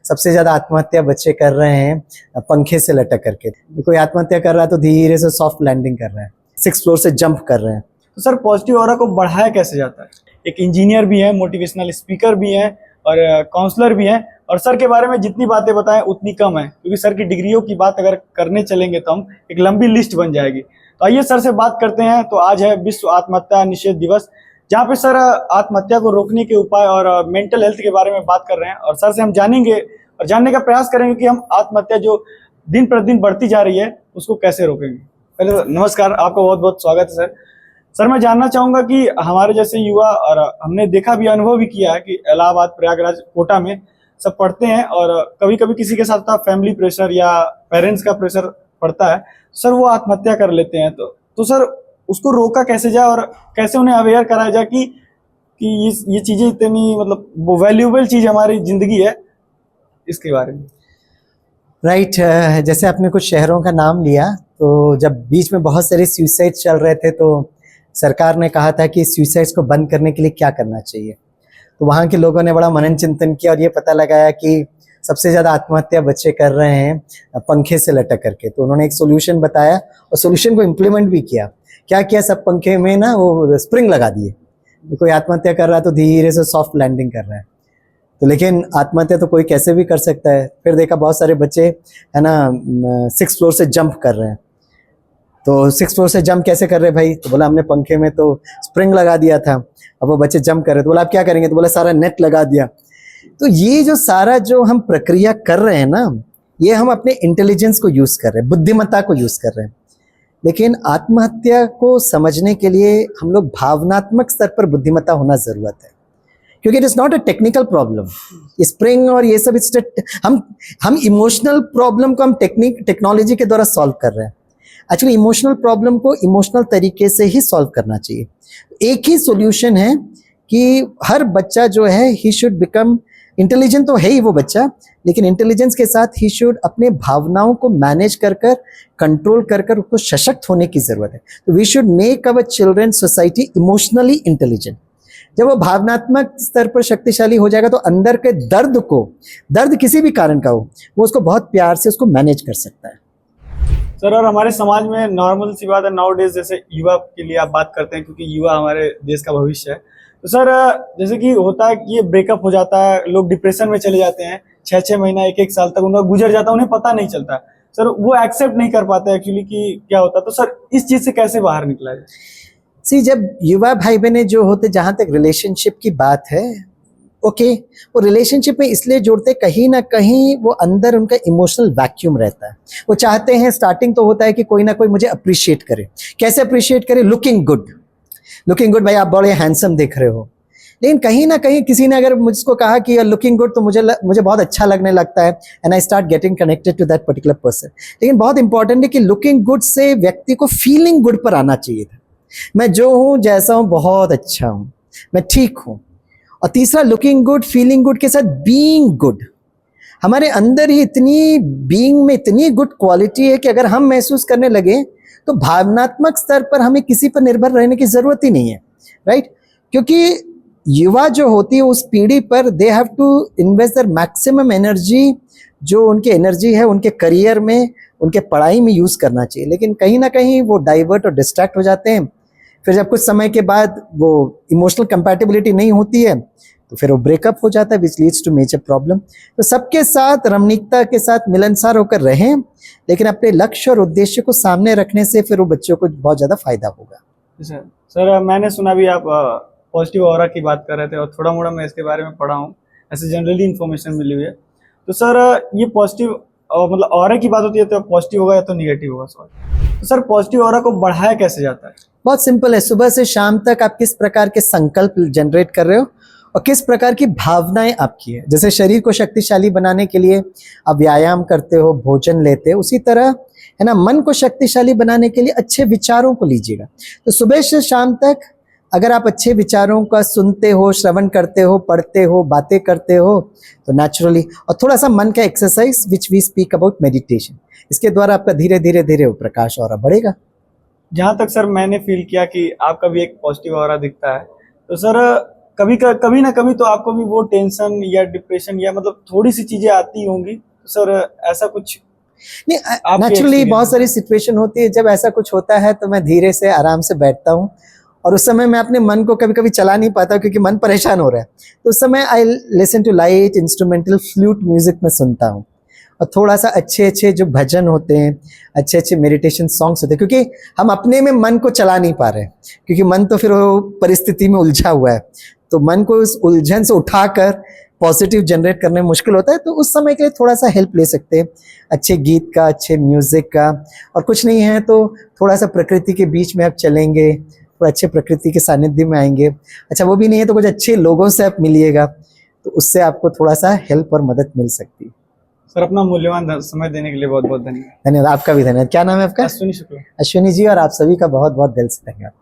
सबसे ज्यादा आत्महत्या बच्चे कर रहे हैं पंखे से लटक करके। कोई आत्महत्या कर रहा है तो धीरे से सॉफ्ट लैंडिंग कर रहे हैं, 6th फ्लोर से जंप कर रहे हैं। तो सर पॉजिटिव ऑरा को बढ़ाया कैसे जाता है? एक इंजीनियर भी है, मोटिवेशनल स्पीकर भी हैं और काउंसलर भी हैं, और सर के बारे में जितनी बातें बताएं उतनी कम है, क्योंकि सर की डिग्रियों की बात अगर करने चलेंगे तो हम एक लंबी लिस्ट बन जाएगी। तो आइए सर से बात करते हैं। तो आज है विश्व आत्महत्या निषेध दिवस, जहाँ पे सर आत्महत्या को रोकने के उपाय और मेंटल हेल्थ के बारे में बात कर रहे हैं, और सर से हम जानेंगे और जानने का प्रयास करेंगे कि हम आत्महत्या जो दिन प्रतिदिन बढ़ती जा रही है उसको कैसे रोकेंगे। पहले नमस्कार, आपका बहुत बहुत स्वागत है सर। सर मैं जानना चाहूँगा कि हमारे जैसे युवा, और हमने देखा भी, अनुभव भी किया है कि इलाहाबाद, प्रयागराज, कोटा में सब पढ़ते हैं, और कभी कभी किसी के साथ फैमिली प्रेशर या पेरेंट्स का प्रेशर पड़ता है, सर वो आत्महत्या कर लेते हैं। तो सर उसको रोका कैसे जाए और कैसे उन्हें अवेयर कराया जाए कि ये चीज़ें इतनी मतलब वो वैल्यूएबल चीज़ हमारी ज़िंदगी है, इसके बारे में। राइट, जैसे आपने कुछ शहरों का नाम लिया, तो जब बीच में बहुत सारे सुसाइड चल रहे थे तो सरकार ने कहा था कि सुसाइड्स को बंद करने के लिए क्या करना चाहिए। तो वहाँ के लोगों ने बड़ा मनन चिंतन किया और ये पता लगाया कि सबसे ज़्यादा आत्महत्या बच्चे कर रहे हैं पंखे से लटक करके। तो उन्होंने एक सोल्यूशन बताया और सोल्यूशन को इम्प्लीमेंट भी किया। क्या किया, सब पंखे में ना वो स्प्रिंग लगा दिए। कोई आत्महत्या कर रहा है तो धीरे से सॉफ्ट लैंडिंग कर रहा है। तो लेकिन आत्महत्या तो कोई कैसे भी कर सकता है। फिर देखा बहुत सारे बच्चे है ना 6th फ्लोर से जंप कर रहे हैं। तो 6th फ्लोर से जंप कैसे कर रहे हैं भाई? तो बोला हमने पंखे में तो स्प्रिंग लगा दिया था। अब वो बच्चे जंप कर रहे, तो बोला आप क्या करेंगे? तो बोला सारा नेट लगा दिया। तो ये जो सारा जो हम प्रक्रिया कर रहे हैं ना, ये हम अपने इंटेलिजेंस को यूज कर रहे हैं, बुद्धिमत्ता को यूज कर रहे हैं। लेकिन आत्महत्या को समझने के लिए हम लोग भावनात्मक स्तर पर बुद्धिमत्ता होना जरूरत है, क्योंकि it is not a technical problem. Spring और ये सब हम इमोशनल प्रॉब्लम को हम टेक्नोलॉजी के द्वारा सॉल्व कर रहे हैं। एक्चुअली इमोशनल प्रॉब्लम को इमोशनल तरीके से ही सॉल्व करना चाहिए। एक ही सॉल्यूशन है कि हर बच्चा जो है ही शुड बिकम इंटेलिजेंट। तो है ही वो बच्चा, लेकिन इंटेलिजेंस के साथ ही शुड अपने भावनाओं को मैनेज कर कंट्रोल कर उसको सशक्त होने की जरूरत है। तो we should make our children society emotionally intelligent. जब वो भावनात्मक स्तर पर शक्तिशाली हो जाएगा तो अंदर के दर्द किसी भी कारण का हो, वो उसको बहुत प्यार से उसको मैनेज कर सकता है। सर और हमारे समाज में नॉर्मल सी बात है नाउ डेज, जैसे युवा के लिए आप बात करते हैं, क्योंकि युवा हमारे देश का भविष्य है। तो सर जैसे कि होता है कि ये ब्रेकअप हो जाता है, लोग डिप्रेशन में चले जाते हैं, 6-6 महीना 1-1 साल तक उनका गुजर जाता है, उन्हें पता नहीं चलता। सर वो एक्सेप्ट नहीं कर पाते एक्चुअली कि क्या होता है। तो सर इस चीज से कैसे बाहर निकला जाए? सी, जब युवा भाई बहने जो होते, जहां तक रिलेशनशिप की बात है, ओके, वो रिलेशनशिप में इसलिए जुड़ते कहीं ना कहीं वो अंदर उनका इमोशनल वैक्यूम रहता है। वो चाहते हैं, स्टार्टिंग तो होता है कि कोई ना कोई मुझे अप्रिशिएट करे। कैसे अप्रिशिएट करे? लुकिंग गुड भाई, आप बड़े हैंडसम दिख रहे हो। लेकिन कहीं ना कहीं किसी ने अगर मुझको कहा कि यार लुकिंग गुड, तो मुझे बहुत अच्छा लगने लगता है, and I start getting connected to that particular person. लेकिन बहुत इंपॉर्टेंट है कि लुकिंग गुड से व्यक्ति को फीलिंग गुड पर आना चाहिए था। मैं जो हूं, जैसा हूं, बहुत अच्छा हूं, मैं ठीक हूं। और तीसरा, लुकिंग गुड, फीलिंग गुड के साथ बीइंग गुड। हमारे अंदर ही इतनी बीइंग में इतनी गुड क्वालिटी है कि अगर हम महसूस करने लगे तो भावनात्मक स्तर पर हमें किसी पर निर्भर रहने की जरूरत ही नहीं है, राइट? क्योंकि युवा जो होती है उस पीढ़ी पर they have to invest their maximum energy, जो उनकी एनर्जी है उनके करियर में, उनके पढ़ाई में यूज करना चाहिए। लेकिन कहीं ना कहीं वो डाइवर्ट और डिस्ट्रैक्ट हो जाते हैं। फिर जब कुछ समय के बाद वो इमोशनल कंपैटिबिलिटी नहीं होती है तो फिर वो ब्रेकअप हो जाता है, which leads to major problem. तो सबके साथ रमणीकता के साथ मिलनसार होकर रहें, लेकिन अपने लक्ष्य और उद्देश्य को सामने रखने से फिर वो बच्चों को बहुत ज्यादा फायदा होगा। सर मैंने सुना भी आप पॉजिटिव ऑरा की बात कर रहे थे, और थोड़ा मोड़ा मैं इसके बारे में पढ़ा हूँ, ऐसे जनरली इन्फॉर्मेशन मिली हुई है। तो सर ये पॉजिटिव मतलब ऑरा की बात होती है तो पॉजिटिव होगा या तो निगेटिव होगा? सॉरी, तो सर पॉजिटिव ऑरा को बढ़ाया कैसे जाता है? बहुत सिंपल है। सुबह से शाम तक आप किस प्रकार के संकल्प जनरेट कर रहे हो और किस प्रकार की भावनाएं आपकी है। जैसे शरीर को शक्तिशाली बनाने के लिए आप व्यायाम करते हो, भोजन लेते हो, उसी तरह है ना मन को शक्तिशाली बनाने के लिए अच्छे विचारों को लीजिएगा। तो सुबह से शाम तक अगर आप अच्छे विचारों का सुनते हो, श्रवण करते हो, पढ़ते हो, बातें करते हो, तो नेचुरली, और थोड़ा सा मन का exercise which we speak about meditation, इसके द्वारा आपका धीरे धीरे धीरे वो प्रकाश और बढ़ेगा। जहाँ तक सर मैंने फील किया कि आपका भी एक पॉजिटिव ऑरा दिखता है। तो सर कभी ना कभी तो आपको भी वो टेंशन या डिप्रेशन या मतलब थोड़ी सी चीजें आती होंगी सर, ऐसा कुछ नहीं, आपके नेचुरली experience बहुत सारी सिचुएशन होती है, जब ऐसा कुछ होता है तो मैं धीरे से आराम से बैठता हूँ, और उस समय मैं अपने मन को कभी कभी चला नहीं पाता क्योंकि मन परेशान हो रहा है, तो उस समय I listen to light instrumental flute music में सुनता हूँ, और थोड़ा सा अच्छे अच्छे जो भजन होते हैं, अच्छे अच्छे मेडिटेशन सॉन्ग्स होते हैं, क्योंकि हम अपने में मन को चला नहीं पा रहे हैं, क्योंकि मन तो फिर वो परिस्थिति में उलझा हुआ है, तो मन को उस उलझन से उठाकर पॉजिटिव जनरेट करने में मुश्किल होता है, तो उस समय के लिए थोड़ा सा हेल्प ले सकते हैं अच्छे गीत का, अच्छे म्यूजिक का, और कुछ नहीं है तो थोड़ा सा प्रकृति के बीच में आप चलेंगे, थोड़ा अच्छे प्रकृति के सानिध्य में आएंगे, अच्छा वो भी नहीं है तो कुछ अच्छे लोगों से आप मिलिएगा, तो उससे आपको थोड़ा सा हेल्प और मदद मिल सकती है। सर अपना मूल्यवान समय देने के लिए बहुत बहुत धन्यवाद। धन्यवाद, आपका भी धन्यवाद। क्या नाम है आपका? अश्विनी शुक्ला। अश्विनी जी, और आप सभी का बहुत बहुत दिल से धन्यवाद।